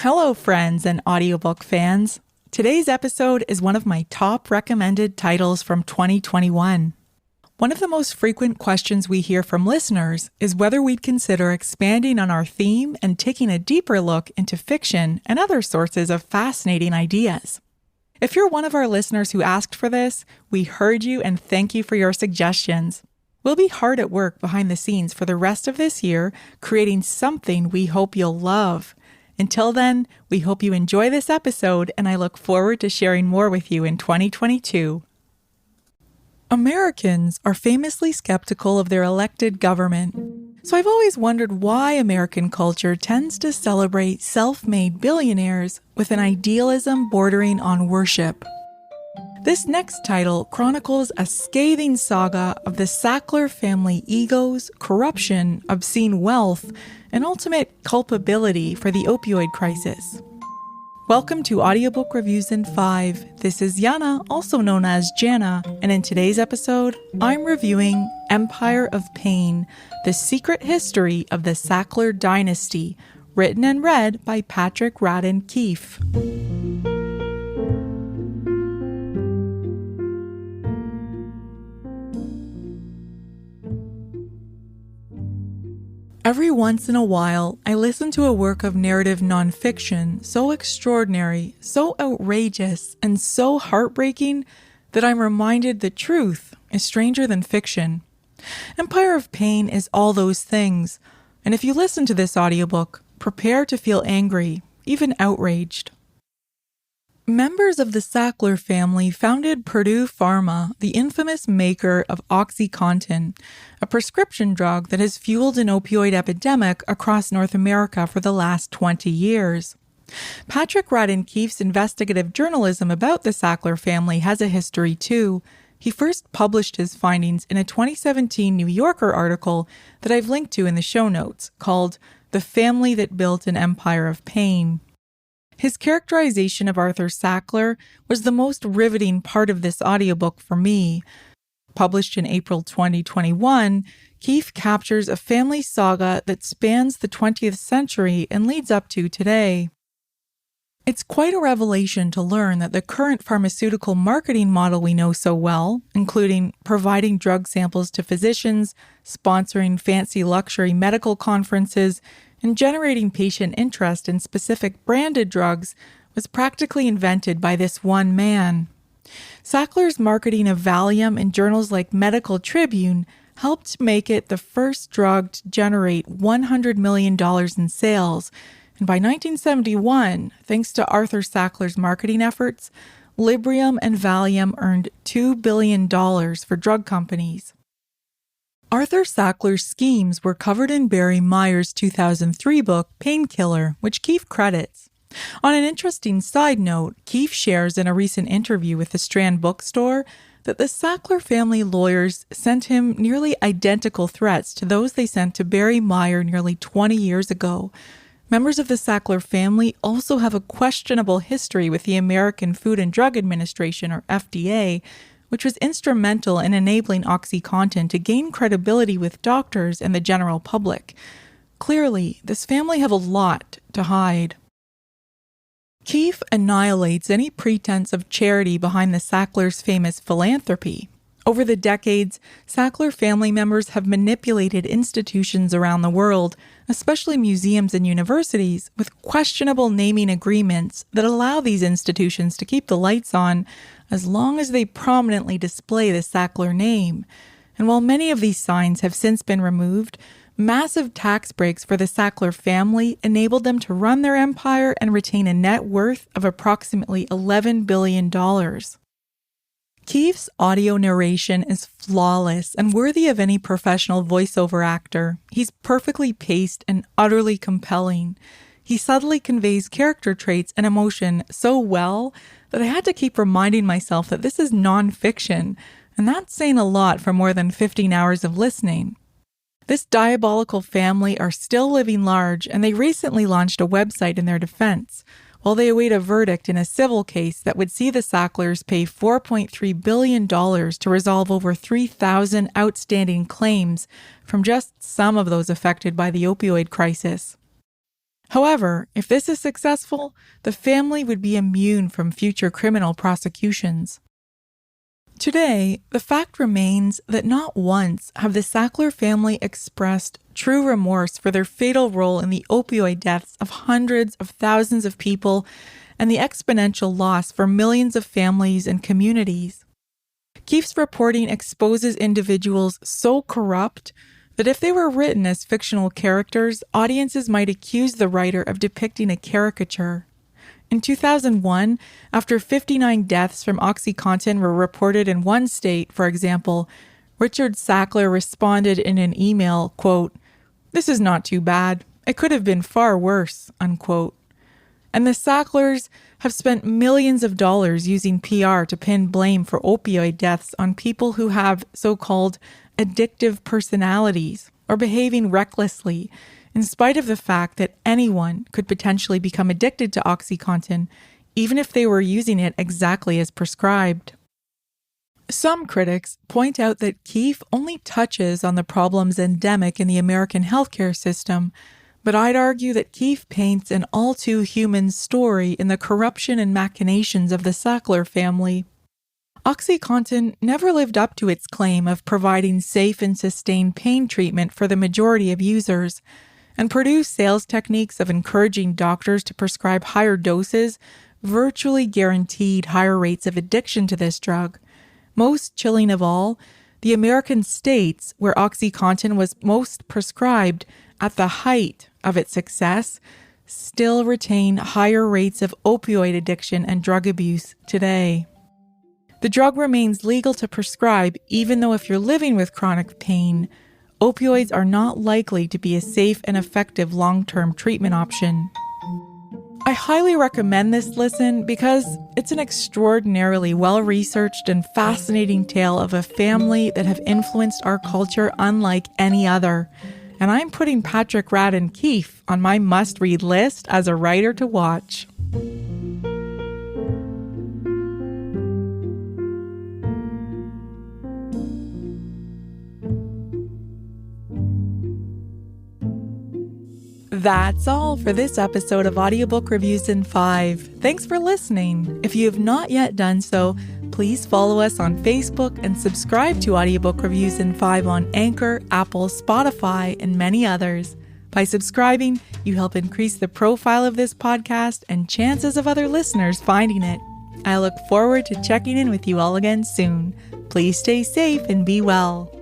Hello, friends and audiobook fans. Today's episode is one of my top recommended titles from 2021. One of the most frequent questions we hear from listeners is whether we'd consider expanding on our theme and taking a deeper look into fiction and other sources of fascinating ideas. If you're one of our listeners who asked for this, we heard you and thank you for your suggestions. We'll be hard at work behind the scenes for the rest of this year, creating something we hope you'll love. Until then, we hope you enjoy this episode, and I look forward to sharing more with you in 2022. Americans are famously skeptical of their elected government, so I've always wondered why American culture tends to celebrate self-made billionaires with an idealism bordering on worship. This next title chronicles a scathing saga of the Sackler family egos, corruption, obscene wealth, and ultimate culpability for the opioid crisis. Welcome to Audiobook Reviews in 5. This is Yana, also known as Jana, and in today's episode, I'm reviewing Empire of Pain, The Secret History of the Sackler Dynasty, written and read by Patrick Radden Keefe. Every once in a while, I listen to a work of narrative nonfiction so extraordinary, so outrageous, and so heartbreaking that I'm reminded the truth is stranger than fiction. Empire of Pain is all those things, and if you listen to this audiobook, prepare to feel angry, even outraged. Members of the Sackler family founded Purdue Pharma, the infamous maker of OxyContin, a prescription drug that has fueled an opioid epidemic across North America for the last 20 years. Patrick Radden Keefe's investigative journalism about the Sackler family has a history too. He first published his findings in a 2017 New Yorker article that I've linked to in the show notes called "The Family That Built an Empire of Pain." His characterization of Arthur Sackler was the most riveting part of this audiobook for me. Published in April 2021, Keefe captures a family saga that spans the 20th century and leads up to today. It's quite a revelation to learn that the current pharmaceutical marketing model we know so well, including providing drug samples to physicians, sponsoring fancy luxury medical conferences, and generating patient interest in specific branded drugs, was practically invented by this one man. Sackler's marketing of Valium in journals like Medical Tribune helped make it the first drug to generate $100 million in sales, and by 1971, thanks to Arthur Sackler's marketing efforts, Librium and Valium earned $2 billion for drug companies. Arthur Sackler's schemes were covered in Barry Meyer's 2003 book, Painkiller, which Keefe credits. On an interesting side note, Keefe shares in a recent interview with the Strand bookstore that the Sackler family lawyers sent him nearly identical threats to those they sent to Barry Meyer nearly 20 years ago. Members of the Sackler family also have a questionable history with the American Food and Drug Administration, or FDA, which was instrumental in enabling OxyContin to gain credibility with doctors and the general public. Clearly, this family have a lot to hide. Keefe annihilates any pretense of charity behind the Sacklers' famous philanthropy. Over the decades, Sackler family members have manipulated institutions around the world, especially museums and universities, with questionable naming agreements that allow these institutions to keep the lights on as long as they prominently display the Sackler name. And while many of these signs have since been removed, massive tax breaks for the Sackler family enabled them to run their empire and retain a net worth of approximately $11 billion. Keefe's audio narration is flawless and worthy of any professional voiceover actor. He's perfectly paced and utterly compelling. He subtly conveys character traits and emotion so well that I had to keep reminding myself that this is nonfiction, and that's saying a lot for more than 15 hours of listening. This diabolical family are still living large, and they recently launched a website in their defense, while they await a verdict in a civil case that would see the Sacklers pay $4.3 billion to resolve over 3,000 outstanding claims from just some of those affected by the opioid crisis. However, if this is successful, the family would be immune from future criminal prosecutions. Today, the fact remains that not once have the Sackler family expressed true remorse for their fatal role in the opioid deaths of hundreds of thousands of people and the exponential loss for millions of families and communities. Keefe's reporting exposes individuals so corrupt that if they were written as fictional characters, audiences might accuse the writer of depicting a caricature. In 2001, after 59 deaths from OxyContin were reported in one state, for example, Richard Sackler responded in an email, quote, "This is not too bad. It could have been far worse," unquote. And the Sacklers have spent millions of dollars using PR to pin blame for opioid deaths on people who have so-called addictive personalities or behaving recklessly, in spite of the fact that anyone could potentially become addicted to OxyContin, even if they were using it exactly as prescribed. Some critics point out that Keefe only touches on the problems endemic in the American healthcare system, but I'd argue that Keefe paints an all-too-human story in the corruption and machinations of the Sackler family. OxyContin never lived up to its claim of providing safe and sustained pain treatment for the majority of users, and Purdue's sales techniques of encouraging doctors to prescribe higher doses virtually guaranteed higher rates of addiction to this drug. Most chilling of all, the American states where OxyContin was most prescribed at the height of its success still retain higher rates of opioid addiction and drug abuse today. The drug remains legal to prescribe even though if you're living with chronic pain, opioids are not likely to be a safe and effective long-term treatment option. I highly recommend this listen because it's an extraordinarily well-researched and fascinating tale of a family that have influenced our culture unlike any other. And I'm putting Patrick Radden Keefe on my must-read list as a writer to watch. That's all for this episode of Audiobook Reviews in 5. Thanks for listening. If you have not yet done so, please follow us on Facebook and subscribe to Audiobook Reviews in 5 on Anchor, Apple, Spotify, and many others. By subscribing, you help increase the profile of this podcast and chances of other listeners finding it. I look forward to checking in with you all again soon. Please stay safe and be well.